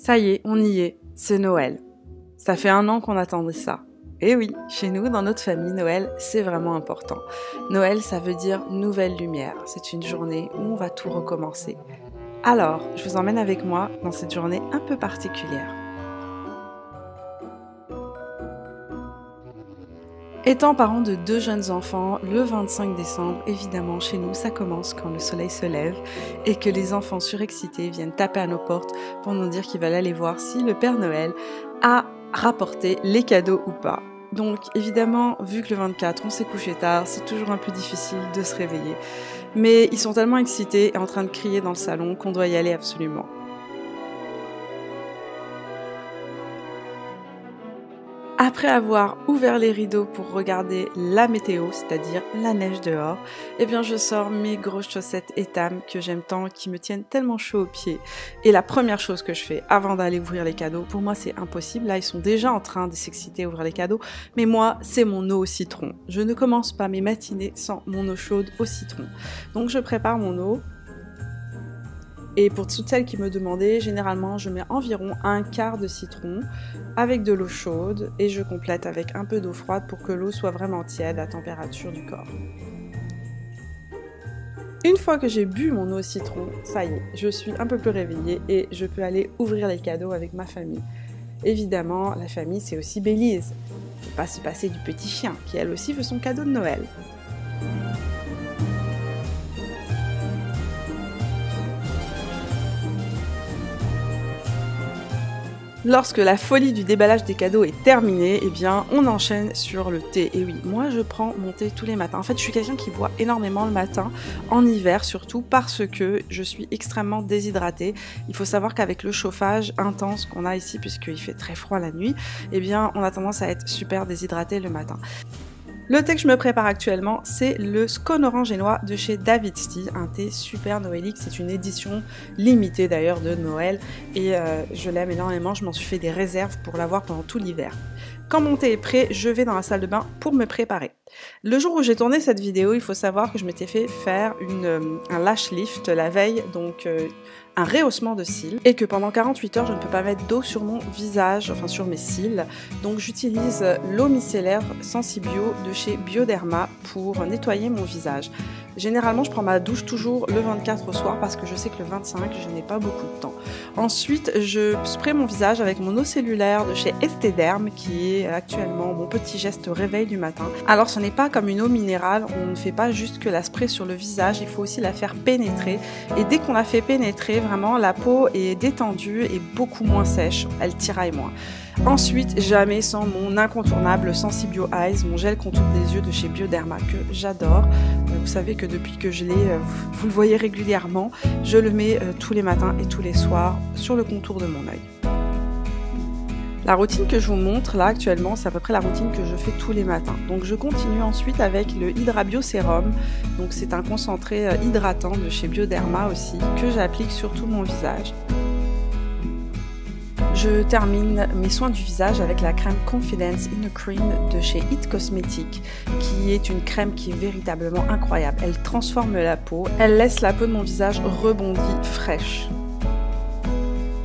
Ça y est, on y est, c'est Noël. Ça fait 1 an qu'on attendait ça. Et oui, chez nous, dans notre famille, Noël, c'est vraiment important. Noël, ça veut dire nouvelle lumière. C'est une journée où on va tout recommencer. Alors, je vous emmène avec moi dans cette journée un peu particulière. Étant parent de 2 jeunes enfants, le 25 décembre, évidemment, chez nous, ça commence quand le soleil se lève et que les enfants surexcités viennent taper à nos portes pour nous dire qu'ils veulent aller voir si le Père Noël a rapporté les cadeaux ou pas. Donc, évidemment, vu que le 24, on s'est couché tard, c'est toujours un peu difficile de se réveiller. Mais ils sont tellement excités et en train de crier dans le salon qu'on doit y aller absolument. Après avoir ouvert les rideaux pour regarder la météo, c'est-à-dire la neige dehors, eh bien je sors mes grosses chaussettes Etam que j'aime tant, qui me tiennent tellement chaud aux pieds. Et la première chose que je fais avant d'aller ouvrir les cadeaux, pour moi c'est impossible, là ils sont déjà en train de s'exciter à ouvrir les cadeaux, mais moi c'est mon eau au citron. Je ne commence pas mes matinées sans mon eau chaude au citron. Donc je prépare mon eau. Et pour toutes celles qui me demandaient, généralement je mets environ 1/4 de citron avec de l'eau chaude et je complète avec un peu d'eau froide pour que l'eau soit vraiment tiède à température du corps. Une fois que j'ai bu mon eau au citron, ça y est, je suis un peu plus réveillée et je peux aller ouvrir les cadeaux avec ma famille. Évidemment, la famille c'est aussi Bélise. Il ne faut pas se passer du petit chien qui elle aussi veut son cadeau de Noël. Lorsque la folie du déballage des cadeaux est terminée, eh bien, on enchaîne sur le thé. Et oui, moi, je prends mon thé tous les matins. En fait, je suis quelqu'un qui boit énormément le matin, en hiver surtout, parce que je suis extrêmement déshydratée. Il faut savoir qu'avec le chauffage intense qu'on a ici, puisqu'il fait très froid la nuit, eh bien, on a tendance à être super déshydraté le matin. Le thé que je me prépare actuellement, c'est le scone orange et noix de chez David's Tea, un thé super noélique. C'est une édition limitée d'ailleurs de Noël et je l'aime énormément. Je m'en suis fait des réserves pour l'avoir pendant tout l'hiver. Quand mon thé est prêt, je vais dans la salle de bain pour me préparer. Le jour où j'ai tourné cette vidéo, il faut savoir que je m'étais fait faire un lash lift la veille, donc un rehaussement de cils, et que pendant 48 heures, je ne peux pas mettre d'eau sur mon visage, enfin sur mes cils. Donc j'utilise l'eau micellaire Sensibio de chez Bioderma pour nettoyer mon visage. Généralement, je prends ma douche toujours le 24 au soir parce que je sais que le 25, je n'ai pas beaucoup de temps. Ensuite, je spray mon visage avec mon eau cellulaire de chez Esthederm qui est actuellement mon petit geste réveil du matin. Alors, ce n'est pas comme une eau minérale, on ne fait pas juste que la spray sur le visage, il faut aussi la faire pénétrer. Et dès qu'on la fait pénétrer, vraiment, la peau est détendue et beaucoup moins sèche, elle tiraille moins. Ensuite, jamais sans mon incontournable Sensibio Eyes, mon gel contour des yeux de chez Bioderma que j'adore. Vous savez que depuis que je l'ai, vous le voyez régulièrement, je le mets tous les matins et tous les soirs sur le contour de mon œil. La routine que je vous montre là actuellement, c'est à peu près la routine que je fais tous les matins. Donc je continue ensuite avec le Hydra Bio Sérum. Donc c'est un concentré hydratant de chez Bioderma aussi que j'applique sur tout mon visage. Je termine mes soins du visage avec la crème Confidence in a Cream de chez It Cosmetics, qui est une crème qui est véritablement incroyable. Elle transforme la peau, elle laisse la peau de mon visage rebondie, fraîche.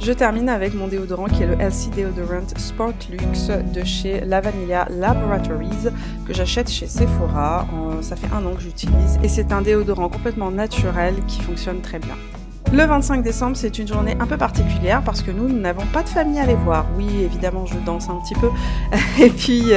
Je termine avec mon déodorant qui est le Elsie Deodorant Sport Luxe de chez La Vanilla Laboratories que j'achète chez Sephora. Ça fait 1 an que j'utilise et c'est un déodorant complètement naturel qui fonctionne très bien. Le 25 décembre, c'est une journée un peu particulière parce que nous n'avons pas de famille à aller voir. Oui, évidemment, je danse un petit peu. Et puis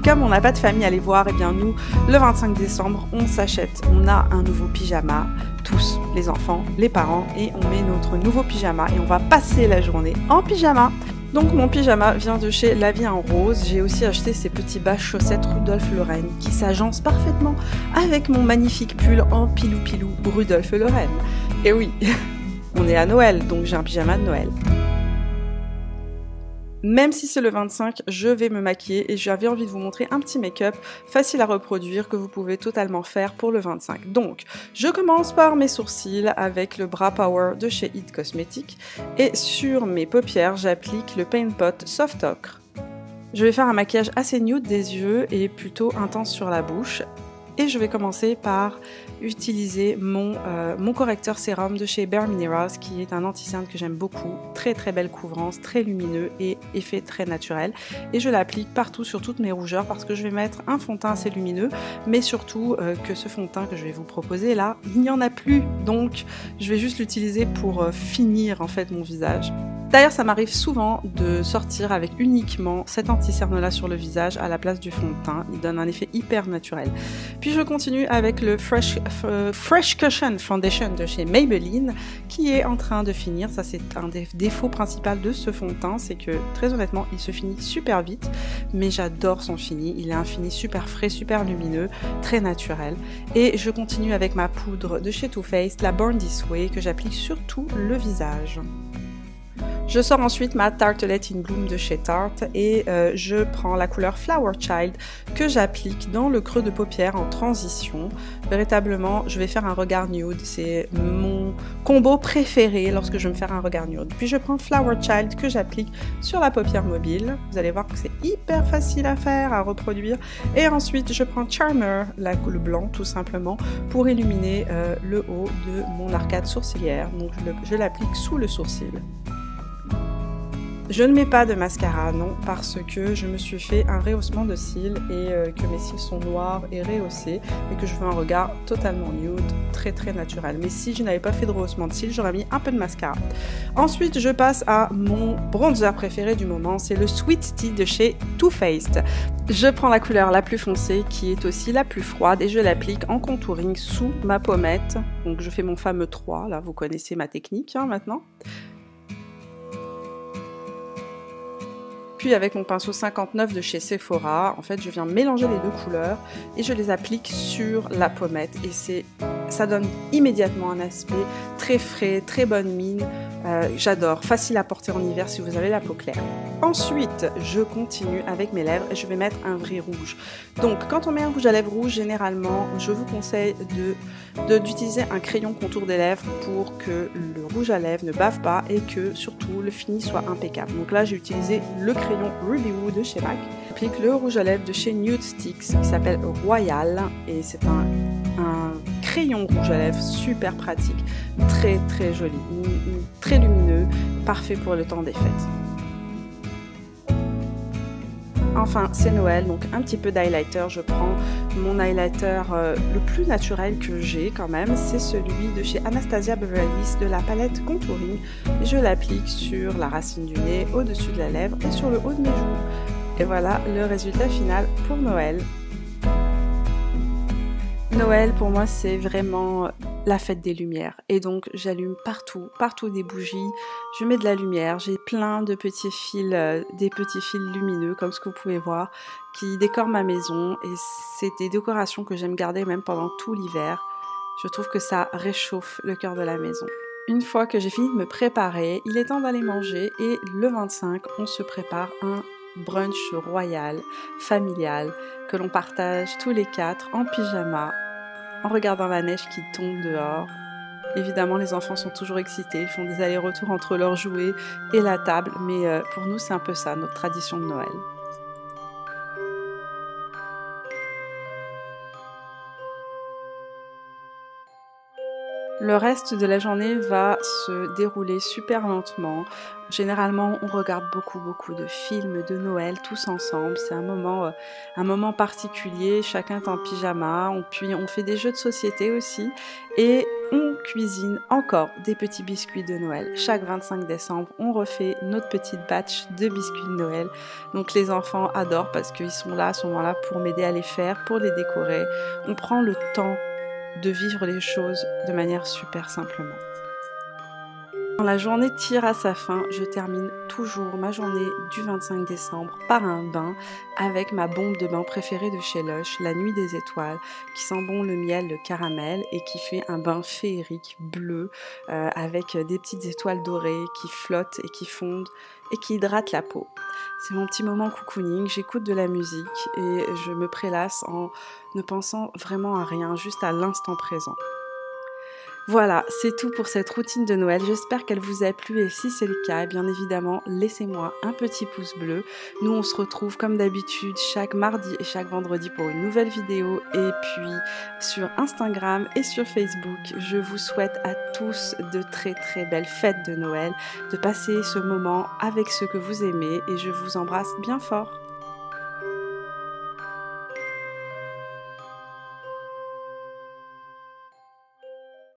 comme on n'a pas de famille à aller voir, eh bien nous, le 25 décembre, on s'achète, on a un nouveau pyjama, tous, les enfants, les parents, et on met notre nouveau pyjama et on va passer la journée en pyjama. Donc mon pyjama vient de chez La Vie en Rose. J'ai aussi acheté ces petits bas chaussettes Rudolf Lauren qui s'agencent parfaitement avec mon magnifique pull en pilou-pilou Rudolf Lauren. Et oui, on est à Noël, donc j'ai un pyjama de Noël. Même si c'est le 25, je vais me maquiller et j'avais envie de vous montrer un petit make-up facile à reproduire que vous pouvez totalement faire pour le 25. Donc, je commence par mes sourcils avec le Brow Power de chez It Cosmetics et sur mes paupières, j'applique le Paint Pot Soft Ochre. Je vais faire un maquillage assez nude des yeux et plutôt intense sur la bouche. Et je vais commencer par utiliser mon correcteur sérum de chez Bare Minerals, qui est un anti-cerne que j'aime beaucoup. Très très belle couvrance, très lumineux et effet très naturel. Et je l'applique partout sur toutes mes rougeurs parce que je vais mettre un fond de teint assez lumineux, mais surtout que ce fond de teint que je vais vous proposer là, il n'y en a plus. Donc je vais juste l'utiliser pour finir en fait mon visage. D'ailleurs, ça m'arrive souvent de sortir avec uniquement cet anti-cerne là sur le visage à la place du fond de teint. Il donne un effet hyper naturel. Puis je continue avec le Fresh Cushion Foundation de chez Maybelline qui est en train de finir. Ça, c'est un des défauts principaux de ce fond de teint, c'est que très honnêtement, il se finit super vite, mais j'adore son fini. Il a un fini super frais, super lumineux, très naturel. Et je continue avec ma poudre de chez Too Faced, la Born This Way, que j'applique sur tout le visage. Je sors ensuite ma Tartelette in Bloom de chez Tarte et je prends la couleur Flower Child que j'applique dans le creux de paupière en transition. Véritablement, je vais faire un regard nude, c'est mon combo préféré lorsque je veux me faire un regard nude. Puis je prends Flower Child que j'applique sur la paupière mobile. Vous allez voir que c'est hyper facile à faire, à reproduire. Et ensuite, je prends Charmer, la couleur blanc tout simplement, pour illuminer le haut de mon arcade sourcilière. Donc je l'applique sous le sourcil. Je ne mets pas de mascara, non, parce que je me suis fait un rehaussement de cils et que mes cils sont noirs et rehaussés et que je veux un regard totalement nude, très très naturel. Mais si je n'avais pas fait de rehaussement de cils, j'aurais mis un peu de mascara. Ensuite, je passe à mon bronzer préféré du moment, c'est le Sweet Tea de chez Too Faced. Je prends la couleur la plus foncée qui est aussi la plus froide et je l'applique en contouring sous ma pommette. Donc je fais mon fameux 3, là vous connaissez ma technique maintenant. Puis avec mon pinceau 59 de chez Sephora, en fait je viens mélanger les deux couleurs et je les applique sur la pommette et ça donne immédiatement un aspect très frais, très bonne mine, j'adore, facile à porter en hiver si vous avez la peau claire. Ensuite je continue avec mes lèvres et je vais mettre un vrai rouge. Donc quand on met un rouge à lèvres rouge, généralement je vous conseille d'utiliser un crayon contour des lèvres pour que le rouge à lèvres ne bave pas et que surtout le fini soit impeccable. Donc là j'ai utilisé le crayon Ruby Woo de chez MAC. J'applique le rouge à lèvres de chez Nude Sticks qui s'appelle Royal et c'est un crayon rouge à lèvres super pratique, très très joli, très lumineux, parfait pour le temps des fêtes. Enfin, c'est Noël, donc un petit peu d'highlighter. Je prends mon highlighter le plus naturel que j'ai quand même, c'est celui de chez Anastasia Beverly Hills de la palette Contouring. Je l'applique sur la racine du nez, au-dessus de la lèvre et sur le haut de mes joues. Et voilà le résultat final pour Noël. Noël pour moi c'est vraiment la fête des lumières et donc j'allume partout des bougies, je mets de la lumière, j'ai plein de petits fils, des petits fils lumineux comme ce que vous pouvez voir qui décorent ma maison et c'est des décorations que j'aime garder même pendant tout l'hiver. Je trouve que ça réchauffe le cœur de la maison. Une fois que j'ai fini de me préparer, il est temps d'aller manger et le 25 on se prépare un brunch royal, familial, que l'on partage tous les 4 en pyjama, en regardant la neige qui tombe dehors. Évidemment, les enfants sont toujours excités, ils font des allers-retours entre leurs jouets et la table, mais pour nous, c'est un peu ça, notre tradition de Noël. Le reste de la journée va se dérouler super lentement. Généralement, on regarde beaucoup de films de Noël tous ensemble. C'est un moment particulier. Chacun est en pyjama. Puis on fait des jeux de société aussi. Et on cuisine encore des petits biscuits de Noël. Chaque 25 décembre, on refait notre petite batch de biscuits de Noël. Donc les enfants adorent parce qu'ils sont là à ce moment-là pour m'aider à les faire, pour les décorer. On prend le temps de vivre les choses de manière super simplement. Quand la journée tire à sa fin, je termine toujours ma journée du 25 décembre par un bain avec ma bombe de bain préférée de chez Lush, la Nuit des Étoiles, qui sent bon le miel, le caramel et qui fait un bain féerique bleu avec des petites étoiles dorées qui flottent et qui fondent et qui hydratent la peau. C'est mon petit moment cocooning, j'écoute de la musique et je me prélasse en ne pensant vraiment à rien, juste à l'instant présent. Voilà, c'est tout pour cette routine de Noël. J'espère qu'elle vous a plu et si c'est le cas, bien évidemment, laissez-moi un petit pouce bleu. Nous, on se retrouve comme d'habitude chaque mardi et chaque vendredi pour une nouvelle vidéo et puis sur Instagram et sur Facebook. Je vous souhaite à tous de très très belles fêtes de Noël, de passer ce moment avec ceux que vous aimez et je vous embrasse bien fort.